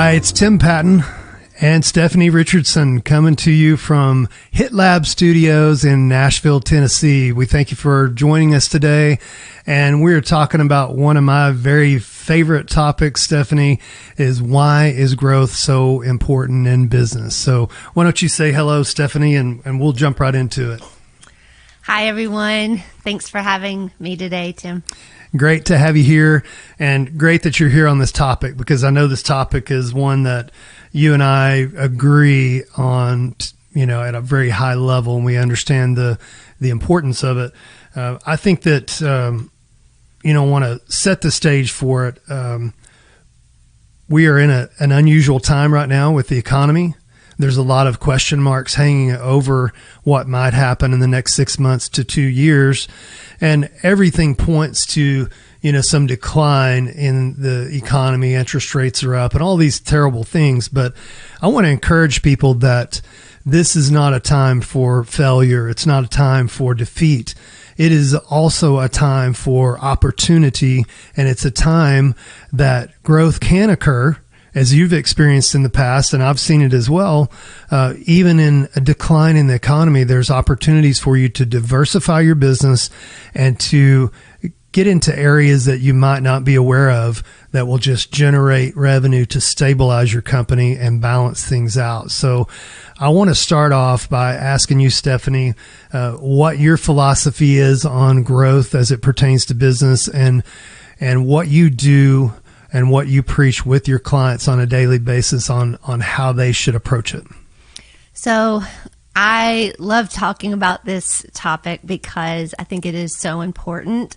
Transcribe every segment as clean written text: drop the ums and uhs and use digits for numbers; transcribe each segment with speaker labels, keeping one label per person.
Speaker 1: Hi, it's Tim Patton and Stephanie Richardson coming to you from Hit Lab Studios in Nashville, Tennessee. We thank you for joining us today. And we're talking about one of my very favorite topics, Stephanie, is why is growth so important in business? So why don't you say hello, Stephanie, and we'll jump right into it.
Speaker 2: Hi, everyone. Thanks for having me today, Tim.
Speaker 1: Great to have you here, and great that you're here on this topic, because I know this topic is one that you and I agree on, at a very high level, and we understand the importance of it. I think that, want to set the stage for it. We are in an unusual time right now with the economy. There's a lot of question marks hanging over what might happen in the next 6 months to 2 years. And everything points to, some decline in the economy. Interest rates are up and all these terrible things. But I want to encourage people that this is not a time for failure. It's not a time for defeat. It is also a time for opportunity. And it's a time that growth can occur, as you've experienced in the past, and I've seen it as well. Even in a decline in the economy, there's opportunities for you to diversify your business and to get into areas that you might not be aware of that will just generate revenue to stabilize your company and balance things out. So I want to start off by asking you, Stephanie, what your philosophy is on growth as it pertains to business, and what you do and what you preach with your clients on a daily basis on how they should approach it.
Speaker 2: So I love talking about this topic because I think it is so important.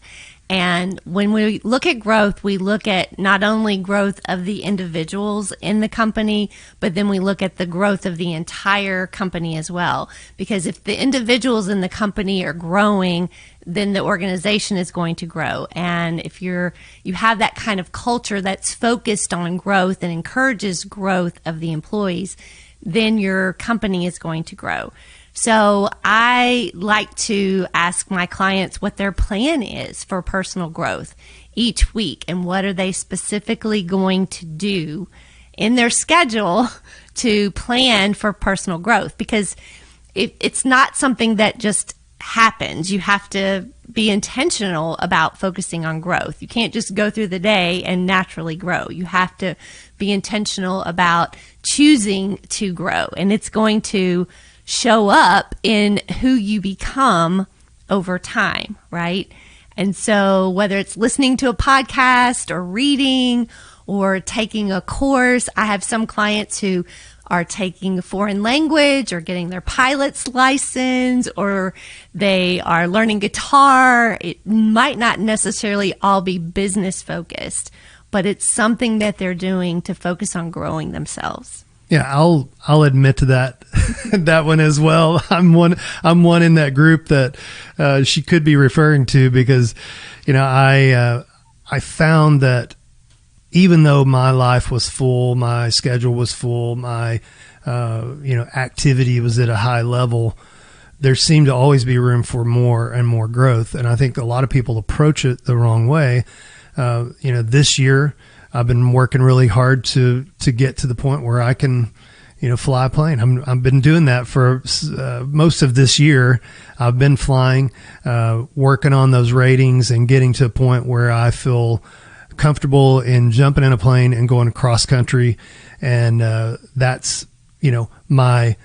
Speaker 2: And when we look at growth, we look at not only growth of the individuals in the company, but then we look at the growth of the entire company as well. Because if the individuals in the company are growing, then the organization is going to grow. And if you have that kind of culture that's focused on growth and encourages growth of the employees, then your company is going to grow. So I like to ask my clients what their plan is for personal growth each week, and what are they specifically going to do in their schedule to plan for personal growth, because it's not something that just happens. You have to be intentional about focusing on growth. You can't just go through the day and naturally grow. You have to be intentional about choosing to grow, and it's going to show up in who you become over time, right? And so whether it's listening to a podcast or reading or taking a course, I have some clients who are taking a foreign language or getting their pilot's license, or they are learning guitar. It might not necessarily all be business focused, but it's something that they're doing to focus on growing themselves.
Speaker 1: Yeah, I'll admit to that that one as well. I'm one in that group that she could be referring to, because I found that even though my life was full, my schedule was full, my activity was at a high level, there seemed to always be room for more and more growth. And I think a lot of people approach it the wrong way. This year I've been working really hard to get to the point where I can, fly a plane. I've been doing that for most of this year. I've been flying, working on those ratings and getting to a point where I feel comfortable in jumping in a plane and going cross country. And that's, my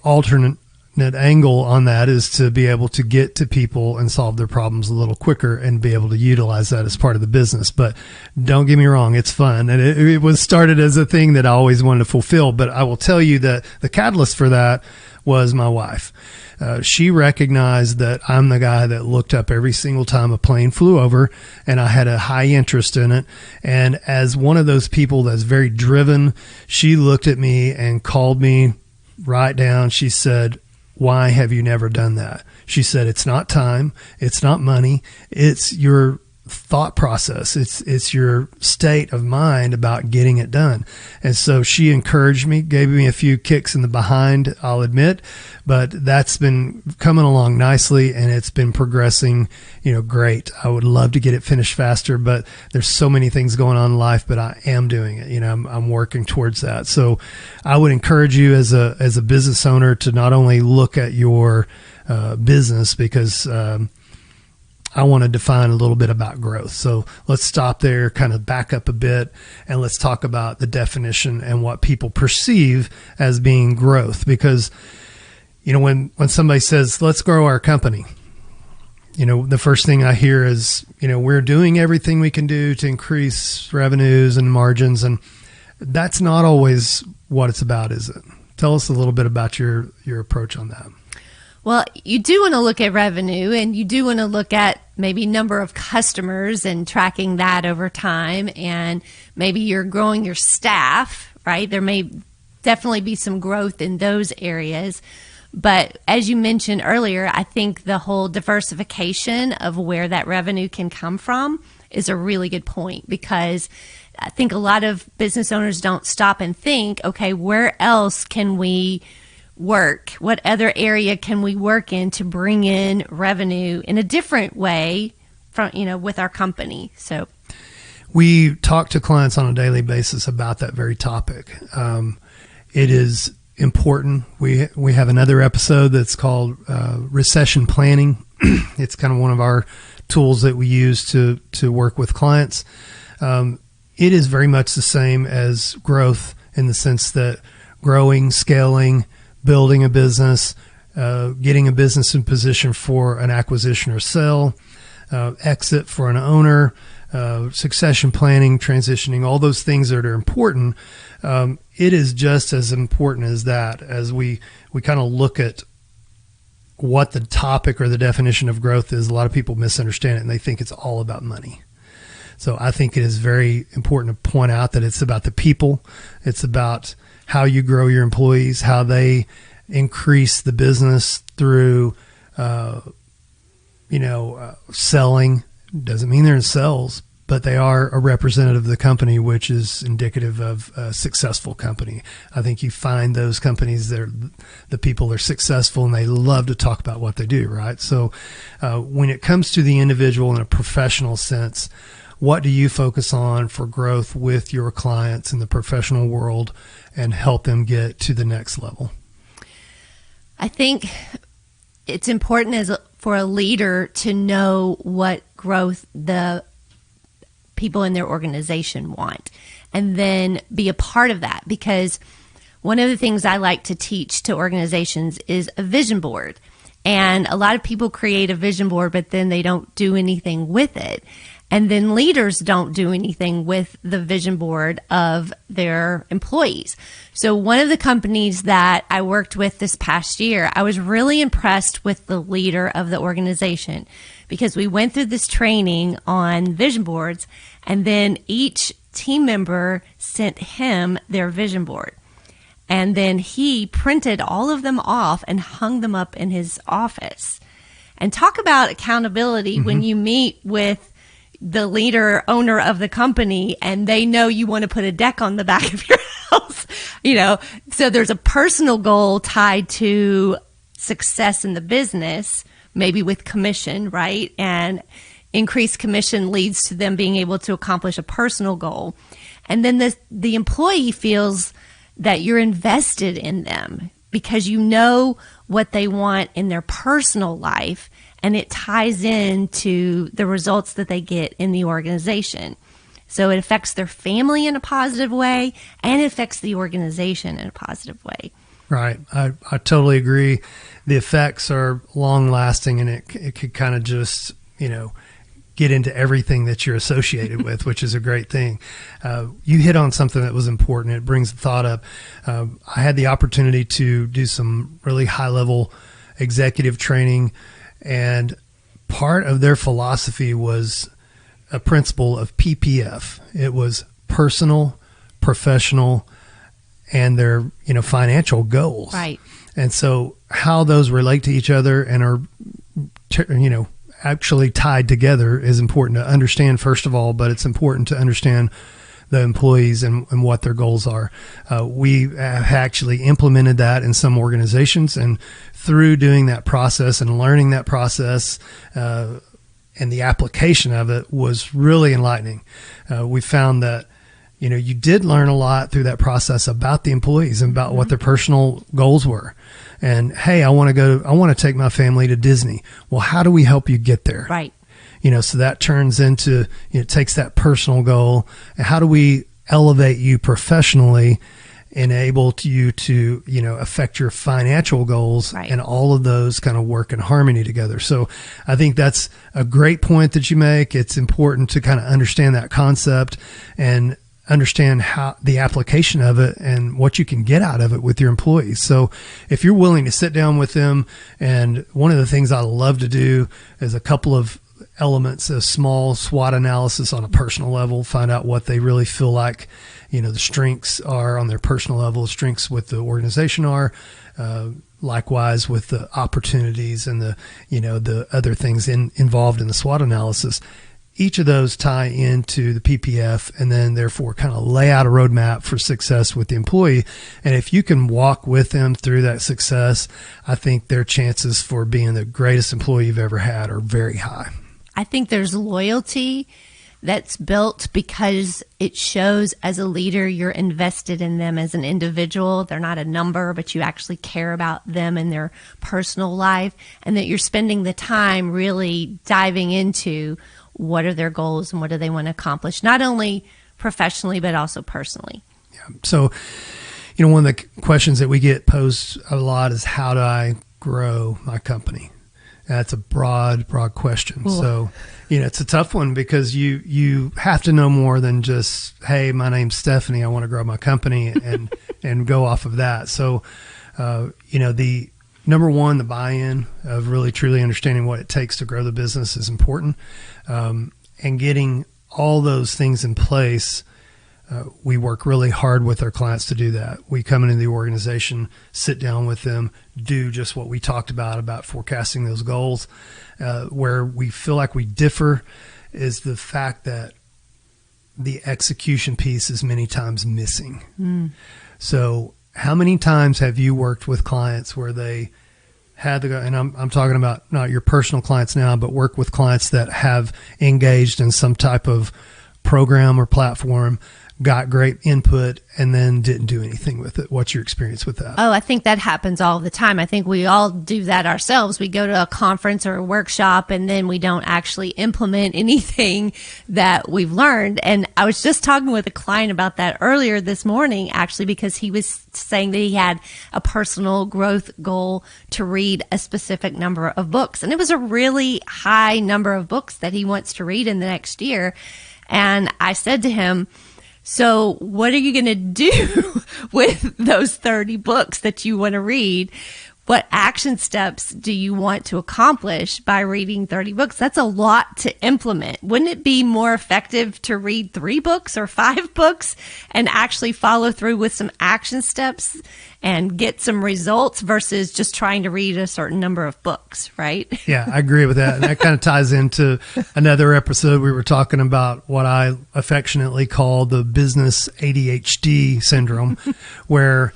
Speaker 1: alternate angle on that is to be able to get to people and solve their problems a little quicker and be able to utilize that as part of the business. But don't get me wrong, it's fun. And it was started as a thing that I always wanted to fulfill. But I will tell you that the catalyst for that was my wife. She recognized that I'm the guy that looked up every single time a plane flew over, and I had a high interest in it. And as one of those people that's very driven, she looked at me and called me right down. She said, "Why have you never done that?" She said, "It's not time. It's not money. It's your thought process. It's your state of mind about getting it done. And so she encouraged me, gave me a few kicks in the behind, I'll admit, but that's been coming along nicely and it's been progressing, great. I would love to get it finished faster, but there's so many things going on in life, but I am doing it. I'm working towards that. So I would encourage you as a business owner to not only look at your business, because I want to define a little bit about growth. So let's stop there, kind of back up a bit, and let's talk about the definition and what people perceive as being growth. Because, when somebody says, let's grow our company, the first thing I hear is, we're doing everything we can do to increase revenues and margins. And that's not always what it's about, is it? Tell us a little bit about your approach on that.
Speaker 2: Well, you do want to look at revenue, and you do want to look at maybe number of customers and tracking that over time. And maybe you're growing your staff, right? There may definitely be some growth in those areas. But as you mentioned earlier, I think the whole diversification of where that revenue can come from is a really good point, because I think a lot of business owners don't stop and think, okay, where else can we work? What other area can we work in to bring in revenue in a different way from, with our company? So
Speaker 1: we talk to clients on a daily basis about that very topic. It is important. We have another episode that's called recession planning. It's kind of one of our tools that we use to work with clients. It is very much the same as growth, in the sense that growing, scaling, building a business, getting a business in position for an acquisition or sale, exit for an owner, succession planning, transitioning, all those things that are important. It is just as important as that, as we kind of look at what the topic or the definition of growth is. A lot of people misunderstand it and they think it's all about money. So I think it is very important to point out that it's about the people. It's about how you grow your employees, how they increase the business through, selling. Doesn't mean they're in sales, but they are a representative of the company, which is indicative of a successful company. I think you find those companies, the people are successful and they love to talk about what they do, right? So when it comes to the individual in a professional sense, what do you focus on for growth with your clients in the professional world and help them get to the next level?
Speaker 2: I think it's important for a leader to know what growth the people in their organization want, and then be a part of that. Because one of the things I like to teach to organizations is a vision board. And a lot of people create a vision board, but then they don't do anything with it. And then leaders don't do anything with the vision board of their employees. So one of the companies that I worked with this past year, I was really impressed with the leader of the organization, because we went through this training on vision boards, and then each team member sent him their vision board. And then he printed all of them off and hung them up in his office. And talk about accountability when you meet with the leader, owner of the company, and they know you want to put a deck on the back of your house, so there's a personal goal tied to success in the business, maybe with commission, right? And increased commission leads to them being able to accomplish a personal goal. And then the employee feels that you're invested in them because you know what they want in their personal life, and it ties into the results that they get in the organization. So it affects their family in a positive way, and it affects the organization in a positive way.
Speaker 1: Right. I totally agree. The effects are long lasting, and it could kind of just, get into everything that you're associated with, which is a great thing. You hit on something that was important. It brings the thought up. I had the opportunity to do some really high level executive training, and part of their philosophy was a principle of PPF. It was personal, professional, and their, financial goals.
Speaker 2: Right.
Speaker 1: And so how those relate to each other and are, actually tied together is important to understand, first of all, but it's important to understand the employees and what their goals are. We have actually implemented that in some organizations, and through doing that process and learning that process, and the application of it was really enlightening. We found that, you did learn a lot through that process about the employees and about what their personal goals were. And, hey, I want to take my family to Disney. Well, how do we help you get there?
Speaker 2: Right.
Speaker 1: So that turns into, it takes that personal goal. And how do we elevate you professionally, enable you to, affect your financial goals,
Speaker 2: right,
Speaker 1: and all of those kind of work in harmony together. So I think that's a great point that you make. It's important to kind of understand that concept and understand how the application of it and what you can get out of it with your employees. So if you're willing to sit down with them, and one of the things I love to do is a couple of elements, a small SWOT analysis on a personal level, find out what they really feel like, the strengths are on their personal level, strengths with the organization are, likewise with the opportunities and the other things involved in the SWOT analysis. Each of those tie into the PPF, and then therefore kind of lay out a roadmap for success with the employee. And if you can walk with them through that success, I think their chances for being the greatest employee you've ever had are very high.
Speaker 2: I think there's loyalty that's built because it shows as a leader you're invested in them as an individual. They're not a number, but you actually care about them and their personal life, and that you're spending the time really diving into what are their goals and what do they want to accomplish, not only professionally, but also personally.
Speaker 1: Yeah. So, one of the questions that we get posed a lot is, how do I grow my company? That's a broad question. Ooh. So, it's a tough one because you have to know more than just, hey, my name's Stephanie, I want to grow my company and go off of that. So, the number one, the buy-in of really truly understanding what it takes to grow the business is important. And getting all those things in place, we work really hard with our clients to do that. We come into the organization, sit down with them, do just what we talked about forecasting those goals. Where we feel like we differ is the fact that the execution piece is many times missing. Mm. So how many times have you worked with clients where they had to go, and I'm talking about not your personal clients now, but work with clients that have engaged in some type of program or platform, got great input, and then didn't do anything with it? What's your experience with that?
Speaker 2: Oh, I think that happens all the time. I think we all do that ourselves. We go to a conference or a workshop, and then we don't actually implement anything that we've learned. And I was just talking with a client about that earlier this morning, actually, because he was saying that he had a personal growth goal to read a specific number of books. And it was a really high number of books that he wants to read in the next year. And I said to him, so what are you going to do with those 30 books that you want to read? What action steps do you want to accomplish by reading 30 books? That's a lot to implement. Wouldn't it be more effective to read 3 books or 5 books and actually follow through with some action steps and get some results versus just trying to read a certain number of books, right?
Speaker 1: Yeah, I agree with that. And that kind of ties into another episode. We were talking about what I affectionately call the business ADHD syndrome, where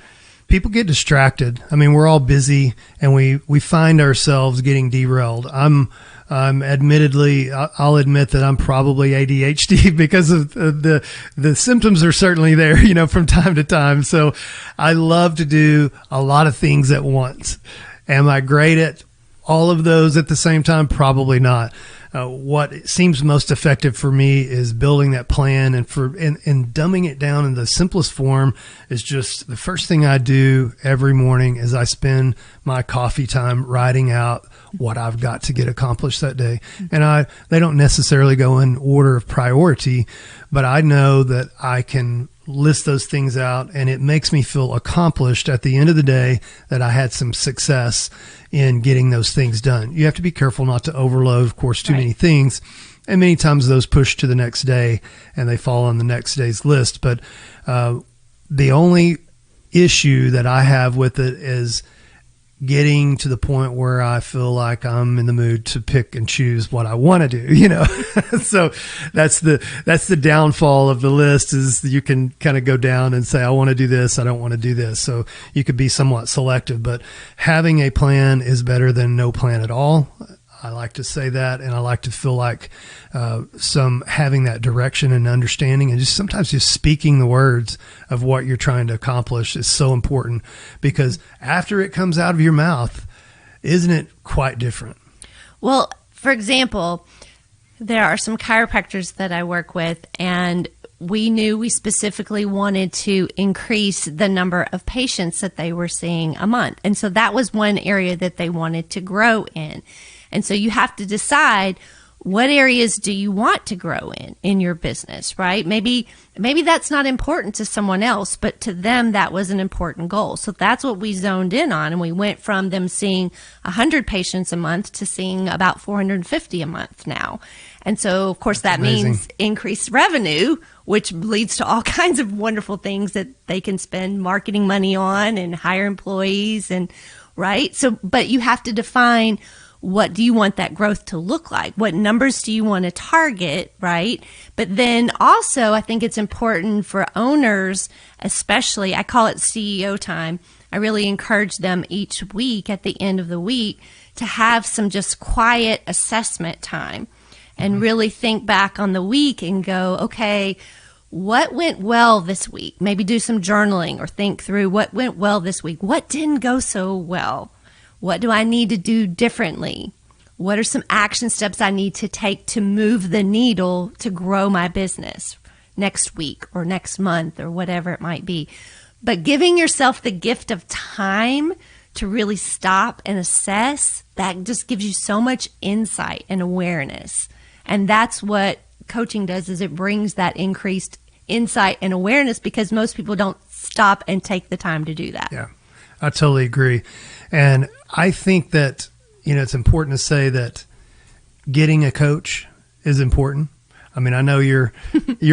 Speaker 1: people get distracted. I mean, we're all busy, and we find ourselves getting derailed. I'm admittedly, I'll admit that I'm probably ADHD because of the symptoms are certainly there, from time to time. So I love to do a lot of things at once. Am I great at all of those at the same time? Probably not. What seems most effective for me is building that plan, and dumbing it down in the simplest form is just the first thing I do every morning is I spend my coffee time writing out what I've got to get accomplished that day. And they don't necessarily go in order of priority, but I know that I can list those things out, and it makes me feel accomplished at the end of the day that I had some success in getting those things done. You have to be careful not to overload, of course, too many things. And many times those push to the next day and they fall on the next day's list. But the only issue that I have with it is getting to the point where I feel like I'm in the mood to pick and choose what I want to do, So that's the downfall of the list, is you can kind of go down and say, I want to do this, I don't want to do this. So you could be somewhat selective, but having a plan is better than no plan at all. I like to say that, and I like to feel like having that direction and understanding, and just sometimes just speaking the words of what you're trying to accomplish is so important, because after it comes out of your mouth, isn't it quite different?
Speaker 2: Well, for example, there are some chiropractors that I work with, and we knew we specifically wanted to increase the number of patients that they were seeing a month. And so that was one area that they wanted to grow in. And so you have to decide, what areas do you want to grow in your business, right? Maybe that's not important to someone else, but to them, that was an important goal. So that's what we zoned in on. And we went from them seeing 100 patients a month to seeing about 450 a month now. And so, of course, that means increased revenue, which leads to all kinds of wonderful things that they can spend marketing money on and hire employees, and right. So, but you have to define, what do you want that growth to look like? What numbers do you want to target, right? But then also, I think it's important for owners, especially, I call it CEO time. I really encourage them each week, at the end of the week, to have some just quiet assessment time and really think back on the week and go, okay, what went well this week? Maybe do some journaling or think through what went well this week. What didn't go so well? What do I need to do differently? What are some action steps I need to take to move the needle to grow my business next week or next month or whatever it might be? But giving yourself the gift of time to really stop and assess, that just gives you so much insight and awareness. And that's what coaching does, is it brings that increased insight and awareness, because most people don't stop and take the time to do that.
Speaker 1: Yeah, I totally agree. And I think that, it's important to say that getting a coach is important. I mean, I know you're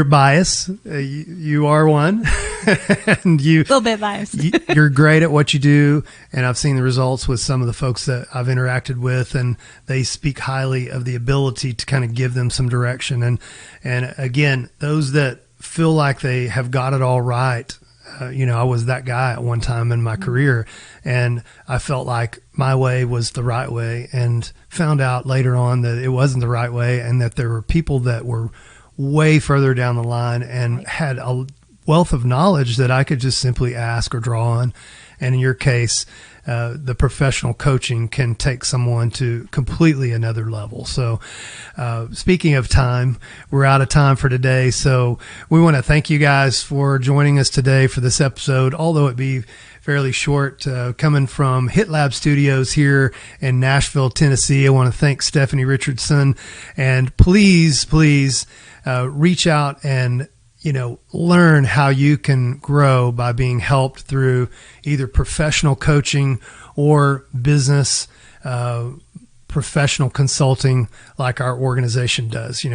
Speaker 1: biased. You are one, and
Speaker 2: a little bit biased.
Speaker 1: You're great at what you do, and I've seen the results with some of the folks that I've interacted with, and they speak highly of the ability to kind of give them some direction. And again, those that feel like they have got it all right. I was that guy at one time in my career, and I felt like my way was the right way, and found out later on that it wasn't the right way, and that there were people that were way further down the line and had a wealth of knowledge that I could just simply ask or draw on. And in your case, the professional coaching can take someone to completely another level. So speaking of time, we're out of time for today. So we want to thank you guys for joining us today for this episode, although it be fairly short, coming from Hit Lab Studios here in Nashville, Tennessee. I want to thank Stephanie Richardson, and please reach out and learn how you can grow by being helped through either professional coaching or business professional consulting like our organization does.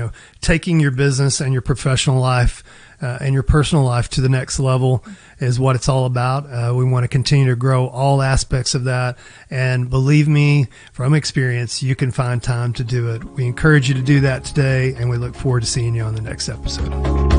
Speaker 1: Taking your business and your professional life and your personal life to the next level is what it's all about. We want to continue to grow all aspects of that. And believe me, from experience, you can find time to do it. We encourage you to do that today, and we look forward to seeing you on the next episode.